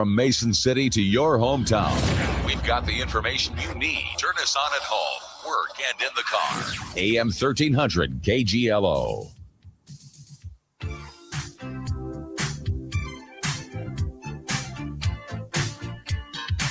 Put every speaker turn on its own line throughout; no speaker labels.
From Mason City to your hometown, we've got the information you need. Turn us on at home, work, and in the car. AM 1300 KGLO.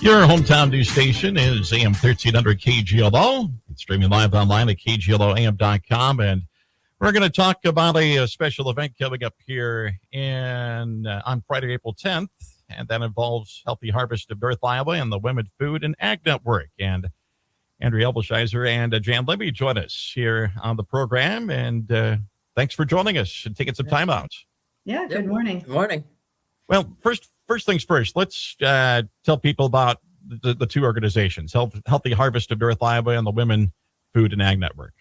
Your hometown news station is AM 1300 KGLO. It's streaming live online at KGLOAM.com. And we're going to talk about a special event coming up here on Friday, April 10th. And that involves Healthy Harvest of North Iowa and the Women Food and Ag Network. And Andrea Evelsizer and Jan Libbey join us here on the program. And thanks for joining us and taking some time out.
Yeah, good morning.
Good morning.
Well, first things first, let's tell people about the two organizations, Healthy Harvest of North Iowa and the Women Food and Ag Network.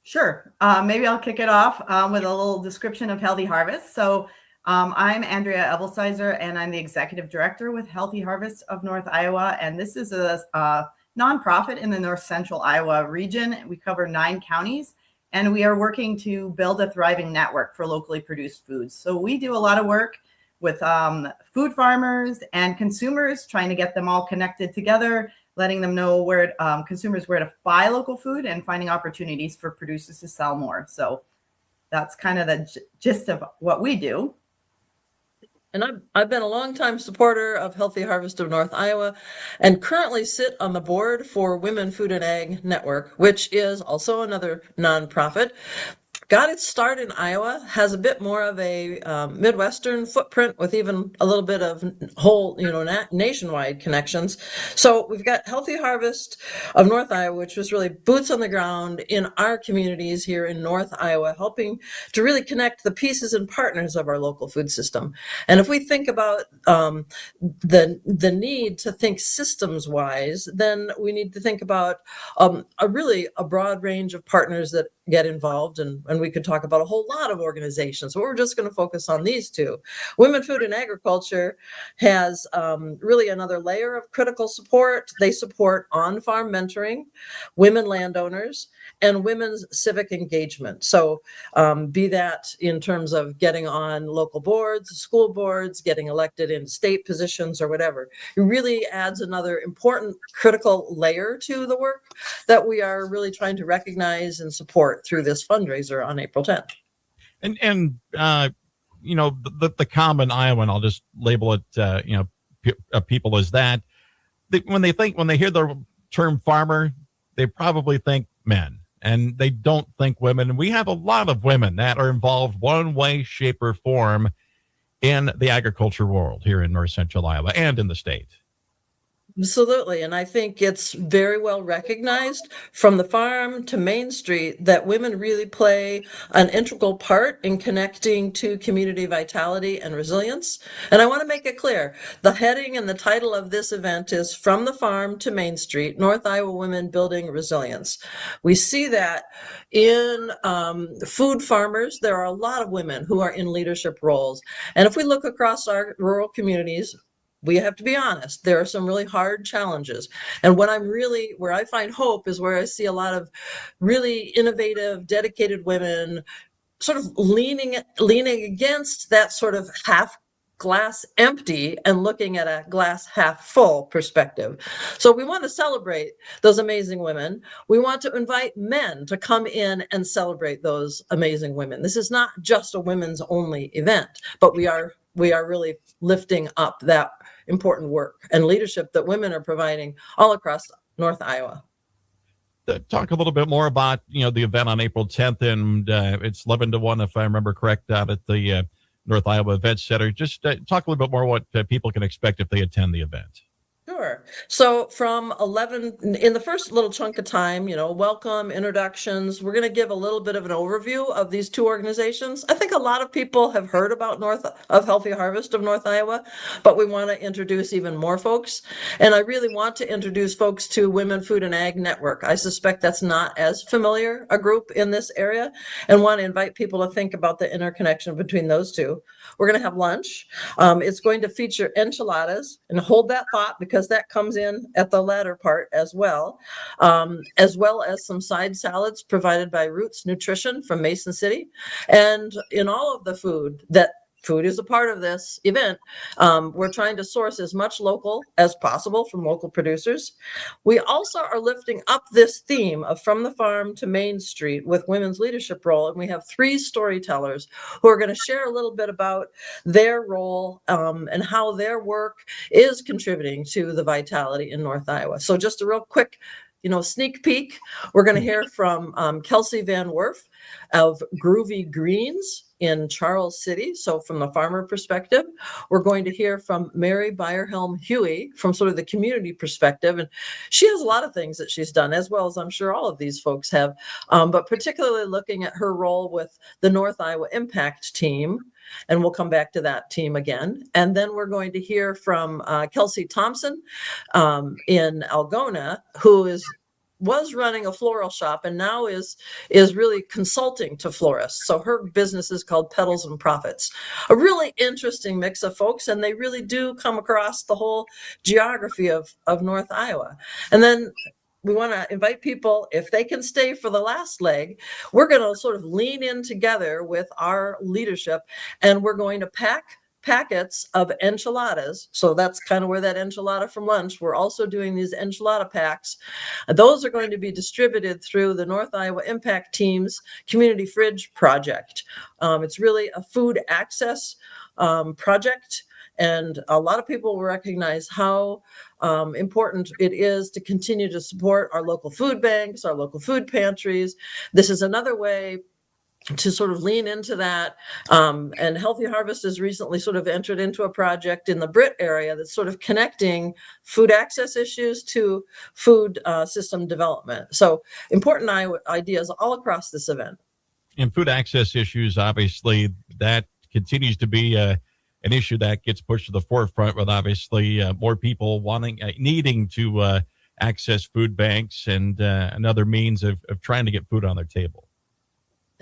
Sure. Maybe I'll kick it off with a little description of Healthy Harvest. So I'm Andrea Evelsizer, and I'm the executive director with Healthy Harvest of North Iowa. And this is a nonprofit in the North Central Iowa region. We cover 9 counties, and we are working to build a thriving network for locally produced foods. So we do a lot of work with food farmers and consumers, trying to get them all connected together, letting them know where consumers where to buy local food, and finding opportunities for producers to sell more. So that's kind of the gist of what we do.
And I've been a longtime supporter of Healthy Harvest of North Iowa and currently sit on the board for Women Food and Ag Network, which is also another nonprofit. Got its start in Iowa, has a bit more of a Midwestern footprint with even a little bit of whole, nationwide connections. So we've got Healthy Harvest of North Iowa, which was really boots on the ground in our communities here in North Iowa, helping to really connect the pieces and partners of our local food system. And if we think about the need to think systems wise, then we need to think about a broad range of partners that get involved, and we could talk about a whole lot of organizations, but we're just going to focus on these two. Women Food and Agriculture has really another layer of critical support. They support on-farm mentoring, women landowners, and women's civic engagement. So be that in terms of getting on local boards, school boards, getting elected in state positions or whatever. It really adds another important critical layer to the work that we are really trying to recognize and support through this fundraiser on April 10th.
And the common Iowan, I'll just label it, people as that. When they hear the term farmer, they probably think men, and they don't think women. And we have a lot of women that are involved one way, shape, or form in the agriculture world here in North Central Iowa and in the state.
Absolutely. And I think it's very well recognized from the farm to Main Street that women really play an integral part in connecting to community vitality and resilience. And I want to make it clear, the heading and the title of this event is From the Farm to Main Street, North Iowa Women Building Resilience. We see that in food farmers. There are a lot of women who are in leadership roles. And if we look across our rural communities, we have to be honest, there are some really hard challenges. And where I find hope is where I see a lot of really innovative, dedicated women sort of leaning against that sort of half glass empty and looking at a glass half full perspective. So we want to celebrate those amazing women. We want to invite men to come in and celebrate those amazing women. This is not just a women's only event, but we are really lifting up that important work and leadership that women are providing all across North Iowa.
Talk a little bit more about, the event on April 10th, and it's 11 to 1, if I remember correct, out at the North Iowa Event Center. Just talk a little bit more what people can expect if they attend the event.
Sure. So from 11, in the first little chunk of time, welcome, introductions, we're going to give a little bit of an overview of these two organizations. I think a lot of people have heard about Healthy Harvest of North Iowa, but we want to introduce even more folks. And I really want to introduce folks to Women Food and Ag Network. I suspect that's not as familiar a group in this area, and want to invite people to think about the interconnection between those two. We're going to have lunch. It's going to feature enchiladas, and hold that thought because that comes in at the latter part as well as some side salads provided by Roots Nutrition from Mason City. And in all of the food that food is a part of this event. We're trying to source as much local as possible from local producers. We also are lifting up this theme of from the farm to Main Street with women's leadership role. And we have 3 storytellers who are going to share a little bit about their role and how their work is contributing to the vitality in North Iowa. So just a real quick sneak peek. We're going to hear from Kelsey Van Werf of Groovy Greens in Charles City. So from the farmer perspective, we're going to hear from Mary Byerhelm Huey from sort of the community perspective. And she has a lot of things that she's done, as well as I'm sure all of these folks have, but particularly looking at her role with the North Iowa Impact Team. And we'll come back to that team again. And then we're going to hear from Kelsey Thompson in Algona, who was running a floral shop and now is really consulting to florists. So her business is called Petals and Profits. A really interesting mix of folks, and they really do come across the whole geography of North Iowa. And then we want to invite people, if they can stay for the last leg, we're going to sort of lean in together with our leadership, and we're going to pack packets of enchiladas. So that's kind of where that enchilada from lunch. We're also doing these enchilada packs. Those are going to be distributed through the North Iowa Impact Team's Community Fridge Project. It's really a food access project. And a lot of people will recognize how important it is to continue to support our local food banks, our local food pantries. This is another way to sort of lean into that. And Healthy Harvest has recently sort of entered into a project in the Britt area that's sort of connecting food access issues to food system development. So important ideas all across this event.
And food access issues, obviously, that continues to be an issue that gets pushed to the forefront with obviously more people needing to access food banks and other means of trying to get food on their table.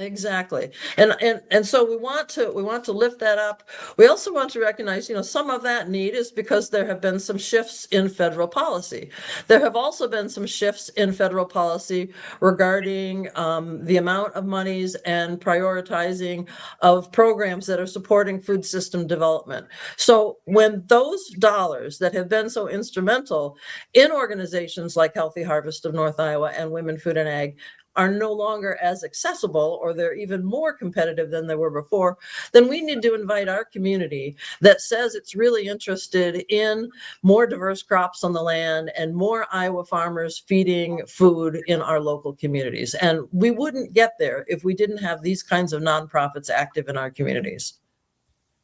Exactly. And so we want to lift that up. We also want to recognize, some of that need is because there have been some shifts in federal policy. There have also been some shifts in federal policy regarding the amount of monies and prioritizing of programs that are supporting food system development. So when those dollars that have been so instrumental in organizations like Healthy Harvest of North Iowa and Women Food and Ag are no longer as accessible, or they're even more competitive than they were before, then we need to invite our community that says it's really interested in more diverse crops on the land and more Iowa farmers feeding food in our local communities. And we wouldn't get there if we didn't have these kinds of nonprofits active in our communities.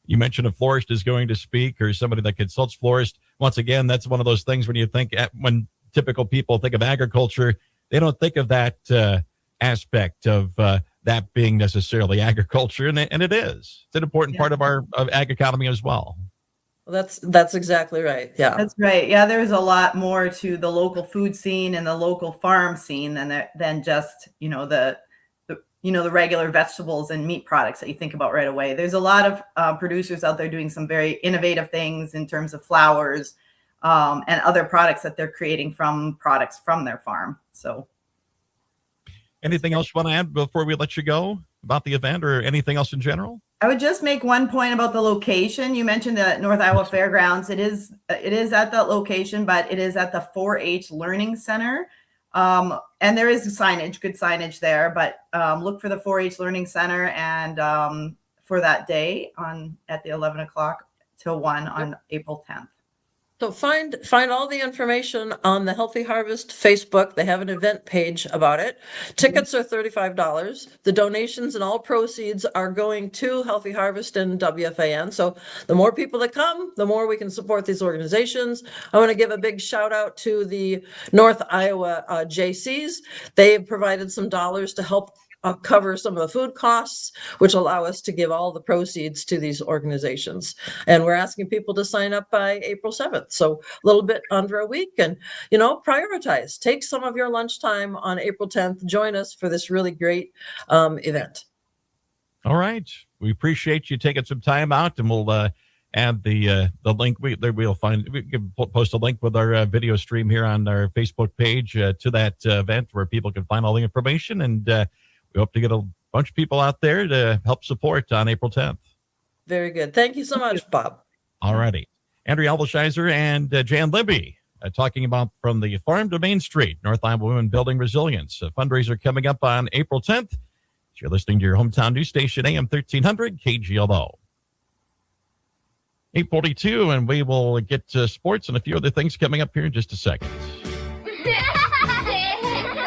You mentioned a florist is going to speak, or somebody that consults florists. Once again, that's one of those things when typical people think of agriculture, they don't think of that aspect of that being necessarily agriculture, and it is. It's an important part of our ag economy as well.
Well, that's exactly right. Yeah,
that's right. Yeah, there's a lot more to the local food scene and the local farm scene than just the regular vegetables and meat products that you think about right away. There's a lot of producers out there doing some very innovative things in terms of flours and other products that they're creating from products from their farm. So
anything else you want to add before we let you go about the event, or anything else in general?
I would just make one point about the location. You mentioned the North Iowa Fairgrounds. It is at that location, but it is at the 4-H Learning Center. And there is good signage there, but look for the 4-H Learning Center and for that day at the 11 o'clock till 1 on April 10th.
So find all the information on the Healthy Harvest Facebook. They have an event page about it. Tickets are $35. The donations and all proceeds are going to Healthy Harvest and WFAN. So the more people that come, the more we can support these organizations. I want to give a big shout out to the North Iowa JCs. They've provided some dollars to help cover some of the food costs, which allow us to give all the proceeds to these organizations. And we're asking people to sign up by April 7th. So a little bit under a week, and, prioritize. Take some of your lunchtime on April 10th. Join us for this really great event.
All right. We appreciate you taking some time out, and we'll add the link. We can post a link with our video stream here on our Facebook page to that event where people can find all the information. And we hope to get a bunch of people out there to help support on April 10th.
Very good. Thank you so much, Bob.
All righty. Andrea Evelsizer and Jan Libbey talking about From the Farm to Main Street, North Iowa Women Building Resilience. A fundraiser coming up on April 10th. You're listening to your hometown news station, AM 1300 KGLO. 8:42, and we will get to sports and a few other things coming up here in just a second.